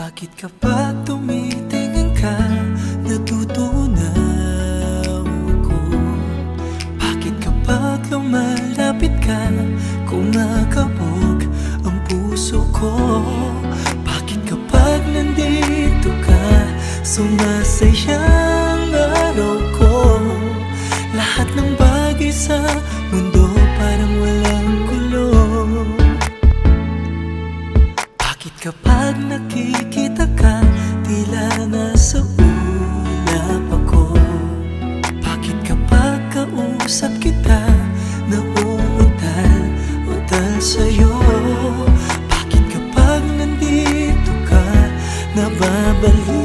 Bakit kapag tumitingin ka, natutunaw ako? Bakit kapag lumalapit ka, kumakabog ang puso ko? Bakit kapag nandito ka, sumasayang araw ko? Lahat ng bagay sa mundo parang walang gulo. Bakit kapag nakikita ka, tila nasa ulap ako? Bakit kapag kausap kita, nauutal-utal sa'yo? Bakit kapag nandito ka, nababalik